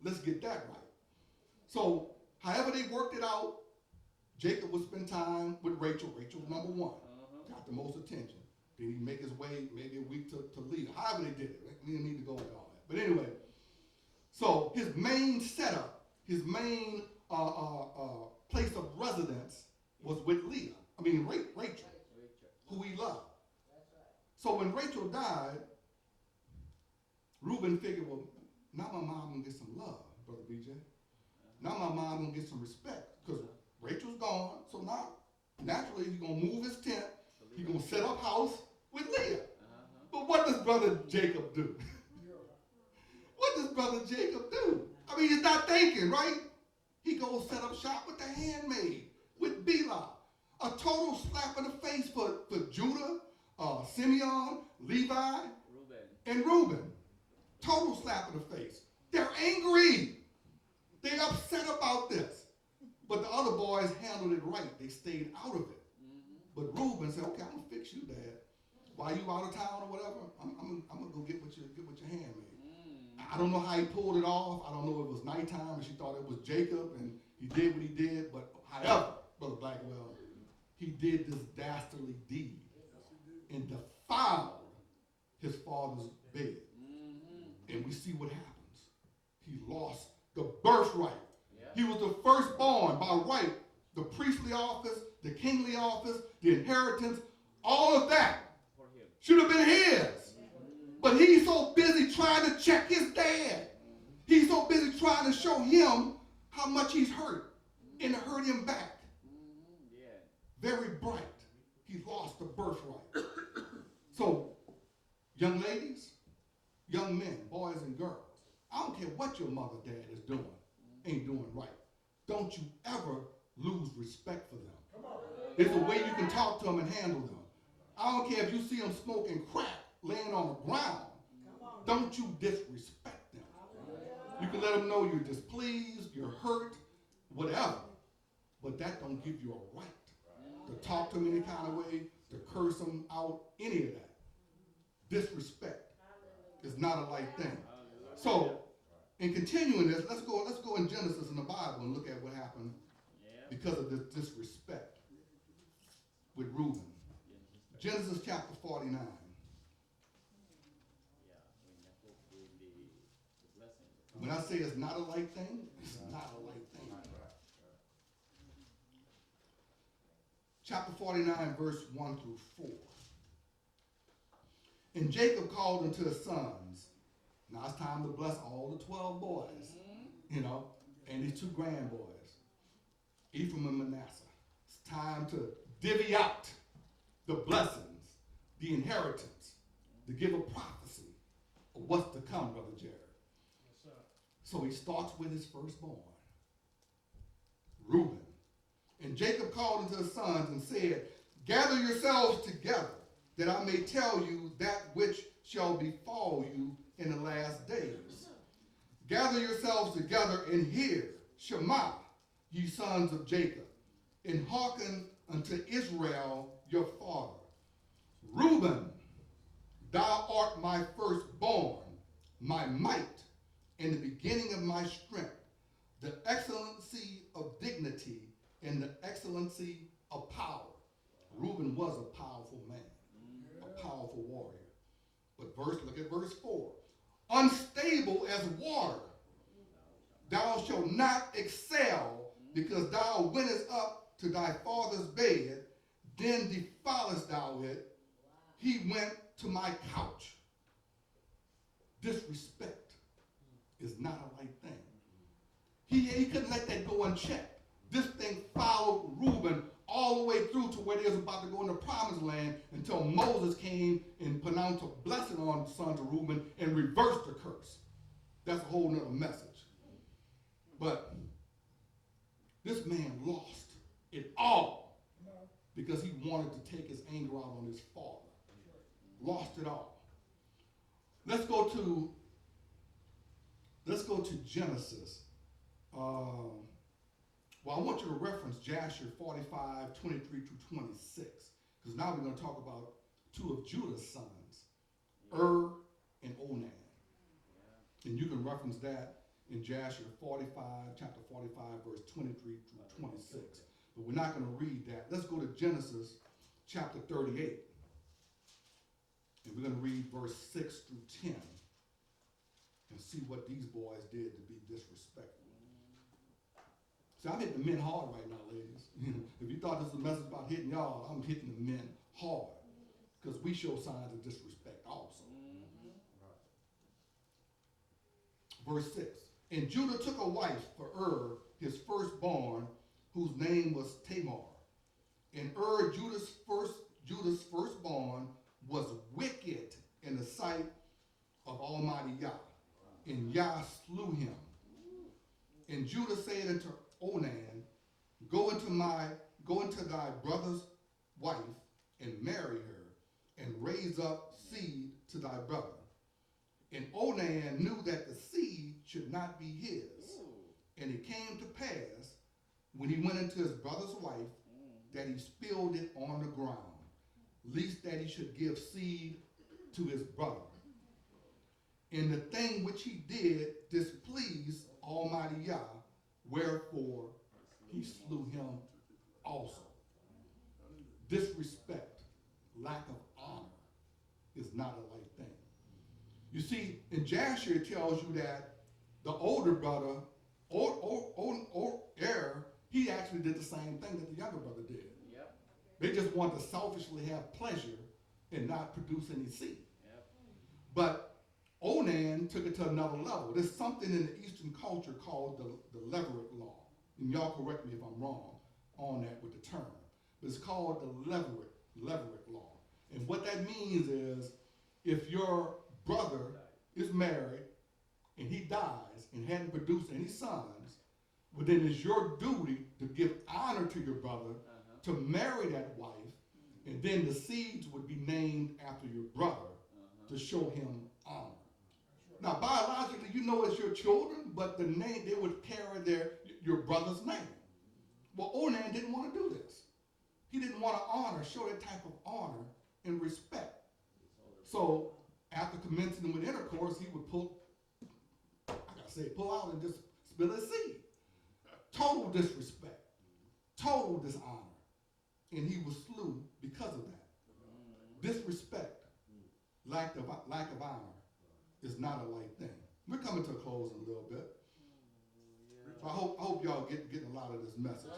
Let's get that right. So, however they worked it out, Jacob would spend time with Rachel. Rachel was number one. Got the most attention. Then he'd make his way maybe a week to Leah. However they did it. We don't need to go into all that. But anyway, so his main setup, his main place of residence was with Leah. I mean, Rachel, who he loved. So when Rachel died, Reuben figured, well, now my mom going to get some love, Brother BJ. Now my mom going to get some respect because Rachel's gone. So now, naturally, he's going to move his tent. He's going to set up house with Leah. But what does Brother Jacob do? What does Brother Jacob do? I mean, he's not thinking, right? He goes set up shop with the handmaid, with Bilhah. A total slap in the face for Judah, Simeon, Levi, and Reuben. Total slap in the face. They're angry. They're upset about this. But the other boys handled it right. They stayed out of it. But Reuben said, okay, I'm going to fix you, Dad. While you out of town or whatever, I'm going to go get with your handmaid. I don't know how he pulled it off. I don't know if it was nighttime and she thought it was Jacob and he did what he did. But however, Brother Blackwell, he did this dastardly deed and defiled his father's bed. And we see what happens. He lost the birthright. He was the firstborn by right. The priestly office, the kingly office, the inheritance, all of that should have been his. But he's so busy trying to check his dad. He's so busy trying to show him how much he's hurt and to hurt him back. Very bright. He lost the birthright. So, young ladies, young men, boys and girls, I don't care what your mother, dad is doing, ain't doing right. Don't you ever lose respect for them. It's a way you can talk to them and handle them. I don't care if you see them smoking crack laying on the ground. Don't you disrespect them. You can let them know you're displeased, you're hurt, whatever. But that don't give you a right to talk to them any kind of way, to curse them out, any of that. Disrespect is not a light thing. So, in continuing this, let's go in Genesis in the Bible and look at what happened because of this disrespect with Reuben. Genesis chapter 49. When I say it's not a light thing, it's not a light thing. Chapter 49, verse 1 through 4. And Jacob called unto his sons. Now it's time to bless all the 12 boys, and his 2 grand boys, Ephraim and Manasseh. It's time to divvy out the blessings, the inheritance, to give a prophecy of what's to come, Brother Jared. Yes, sir. So he starts with his firstborn, Reuben. And Jacob called unto his sons and said, gather yourselves together, that I may tell you that which shall befall you in the last days. Gather yourselves together and hear, Shema, ye sons of Jacob, and hearken unto Israel your father. Reuben, thou art my firstborn, my might, and the beginning of my strength, the excellency of dignity, and the excellency of power. Reuben was a powerful man, a powerful warrior. But look at verse 4. Unstable as water, thou shalt not excel, because thou wentest up to thy father's bed, then defilest thou it. He went to my couch. Disrespect is not a light thing. He couldn't let that go unchecked. This thing followed Reuben all the way through to where they was about to go in the promised land until Moses came and pronounced a blessing on the sons of Reuben and reversed the curse. That's a whole nother message. But this man lost it all because he wanted to take his anger out on his father. Lost it all. Let's go to Genesis. Well, I want you to reference Jasher 45, 23 through 26, because now we're going to talk about 2 of Judah's sons, and Onan. And you can reference that in Jasher 45, chapter 45, verse 23 through 26. But we're not going to read that. Let's go to Genesis chapter 38. And we're going to read verse 6 through 10 and see what these boys did to be disrespectful. See, I'm hitting the men hard right now, ladies. If you thought this was a message about hitting y'all, I'm hitting the men hard because we show signs of disrespect also. Verse 6. And Judah took a wife for his firstborn, whose name was Tamar. And Judah's firstborn, was wicked in the sight of Almighty Yah, and Yah slew him. And Judah said unto Onan, Go into thy brother's wife, and marry her, and raise up seed to thy brother. And Onan knew that the seed should not be his. And it came to pass, when he went into his brother's wife, that he spilled it on the ground, lest that he should give seed to his brother. And the thing which he did displeased Almighty Yah, wherefore he slew him also. Disrespect, lack of honor, is not a light thing. You see, in Jasher it tells you that the older brother, he actually did the same thing that the younger brother did. Yep. They just wanted to selfishly have pleasure and not produce any seed. Yep. But Onan took it to another level. There's something in the Eastern culture called the Levirate law. And y'all correct me if I'm wrong on that with the term. But it's called the Levirate law. And what that means is if your brother is married and he dies and hadn't produced any sons, well, then it's your duty to give honor to your brother, to marry that wife, and then the seeds would be named after your brother to show him honor. Now, biologically, you know it's your children, but the name, they would carry your brother's name. Well, Onan didn't want to do this. He didn't want to show that type of honor and respect. So after commencing with intercourse, he would pull out and just spill his seed. Total disrespect, total dishonor. And he was slew because of that. Disrespect, lack of honor is not a light thing. We're coming to a close in a little bit. So I hope y'all getting a lot of this message.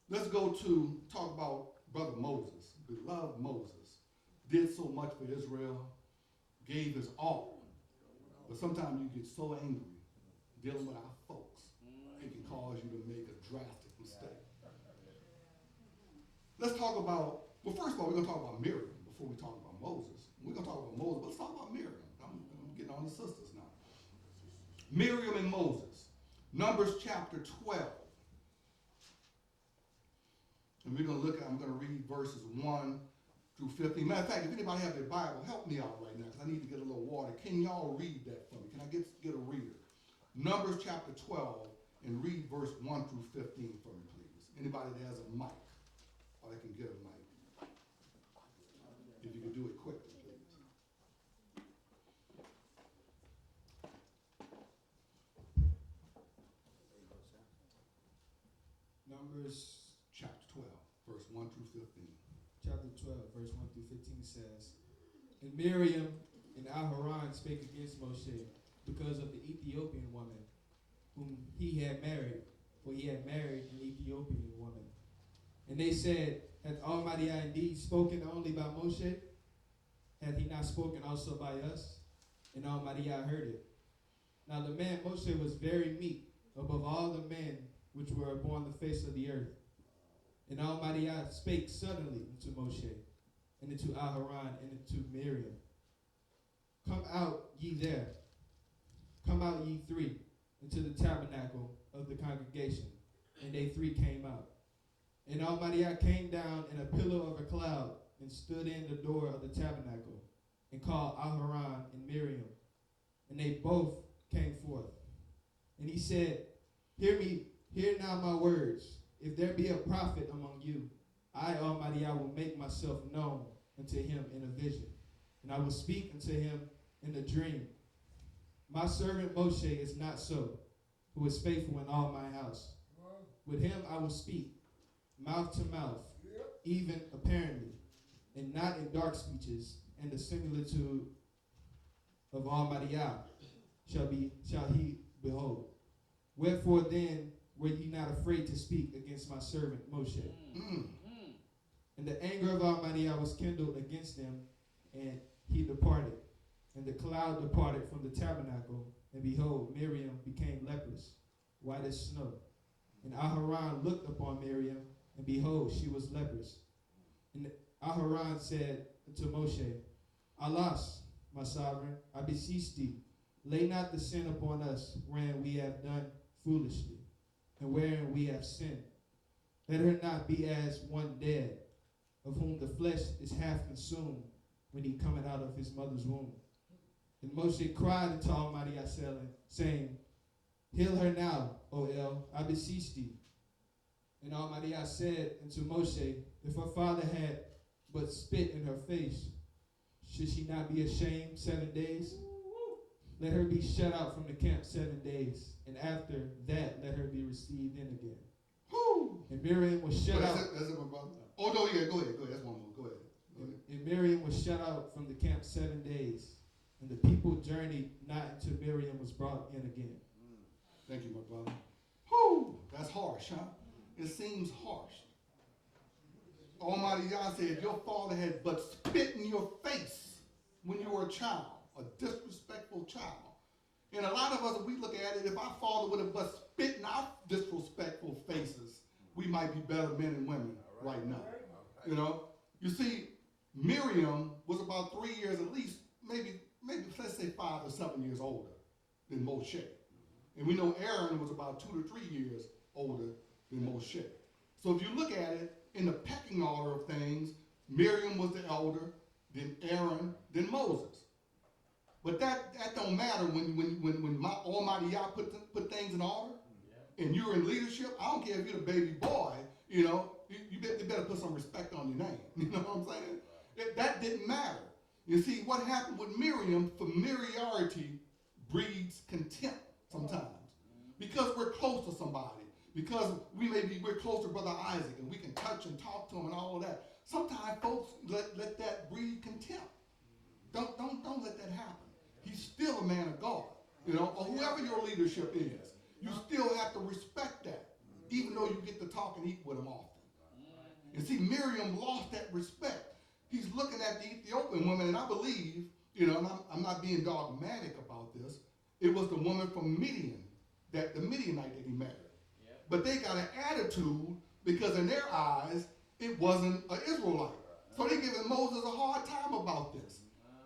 Let's go to talk about Brother Moses. Beloved Moses did so much for Israel, gave his all. But sometimes you get so angry dealing with our folks, it can cause you to make a drastic mistake. Let's talk about, well, first of all, we're going to talk about Miriam before we talk about Moses. We're going to talk about Moses, but let's talk about Miriam. I'm getting on the sisters now. Miriam and Moses. Numbers chapter 12. And we're going to I'm going to read verses 1 through 15. Matter of fact, if anybody have their Bible, help me out right now because I need to get a little water. Can y'all read that for me? Can I get a reader? Numbers chapter 12 and read verse 1 through 15 for me, please. Anybody that has a mic or that can get a mic. If you can do it quickly, please. Numbers chapter 12, verse 1 through 15. Chapter 12, verse 1 through 15 says, And Miriam and Aharon spake against Moshe because of the Ethiopian woman whom he had married, for he had married an Ethiopian woman. And they said, Hath Almighty Yah indeed spoken only by Moshe? Hath he not spoken also by us? And Almighty Yah heard it. Now the man Moshe was very meek above all the men which were upon the face of the earth. And Almighty Yah spake suddenly unto Moshe, and unto Aharon, and unto Miriam. Come out ye there. Come out ye three into the tabernacle of the congregation. And they three came out. And Almighty Yah came down in a pillar of a cloud, and stood in the door of the tabernacle, and called Aharon and Miriam. And they both came forth. And he said, Hear me, hear now my words. If there be a prophet among you, I, Almighty Yah, will make myself known unto him in a vision. And I will speak unto him in a dream. My servant Moshe is not so, who is faithful in all my house. With him I will speak, mouth to mouth, even apparently, and not in dark speeches, and the similitude of Almighty Yah shall he behold. Wherefore then were ye not afraid to speak against my servant Moshe? And the anger of Almighty Yah was kindled against them, and he departed. And the cloud departed from the tabernacle, and behold, Miriam became leprous, white as snow. And Aharon looked upon Miriam, and behold, she was leprous. And Aharon said to Moshe, Alas, my sovereign, I beseech thee, lay not the sin upon us, wherein we have done foolishly, and wherein we have sinned. Let her not be as one dead, of whom the flesh is half consumed when he cometh out of his mother's womb. And Moshe cried unto Almighty Yah, saying, Heal her now, O El, I beseech thee. And Almighty Yah said unto Moshe, If her father had but spit in her face, should she not be ashamed 7 days? Let her be shut out from the camp 7 days, and after that let her be received in again. Woo. And Miriam was shut out. That's it, my brother. Oh, no, yeah, go ahead. That's one more. Go ahead. And Miriam was shut out from the camp 7 days. And the people journeyed not until Miriam was brought in again. Thank you, my brother. Whew, that's harsh, huh? It seems harsh. Almighty Yah said, if your father had but spit in your face when you were a child, a disrespectful child. And a lot of us, if we look at it, if our father would have but spit in our disrespectful faces, we might be better men and women right now. You know? You see, Miriam was about 3 years at least, maybe let's say 5 or 7 years older than Moshe. And we know Aaron was about 2 to 3 years older than Moshe. So if you look at it in the pecking order of things, Miriam was the elder, then Aaron, then Moses. But that don't matter when my Almighty Yah put things in order, and you're in leadership. I don't care if you're the baby boy, you know, you better put some respect on your name. You know what I'm saying? That didn't matter. You see, what happened with Miriam, familiarity breeds contempt sometimes. Because we're close to somebody. Because we're close to Brother Isaac, and we can touch and talk to him and all of that. Sometimes folks let that breed contempt. Don't let that happen. He's still a man of God, you know, or whoever your leadership is. You still have to respect that, even though you get to talk and eat with him often. And see, Miriam lost that respect. He's looking at the Ethiopian woman, and I believe, you know, and I'm not being dogmatic about this, it was the woman from Midian, the Midianite that he married. Yep. But they got an attitude because in their eyes, it wasn't an Israelite. So they're giving Moses a hard time about this.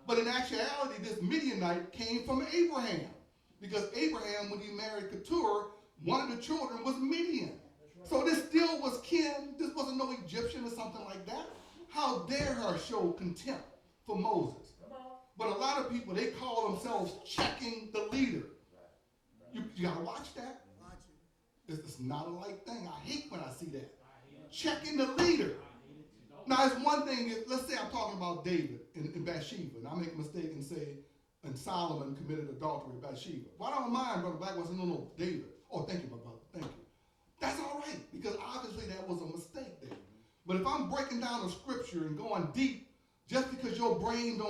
But in actuality, this Midianite came from Abraham. Because Abraham, when he married Keturah, one of the children was Midian. So this still was kin. This wasn't no Egyptian or something like that. How dare her show contempt for Moses? But a lot of people, they call themselves checking the leader. You got to watch that. It's not a light thing. I hate when I see that. Checking the leader. Now, it's one thing, let's say I'm talking about David and Bathsheba, and I make a mistake and say, and Solomon committed adultery with Bathsheba. Well, I don't mind, Brother Black was no, David. Oh, thank you, my brother. Thank you. That's all right, because obviously that was a mistake there. But if I'm breaking down the scripture and going deep, just because your brain don't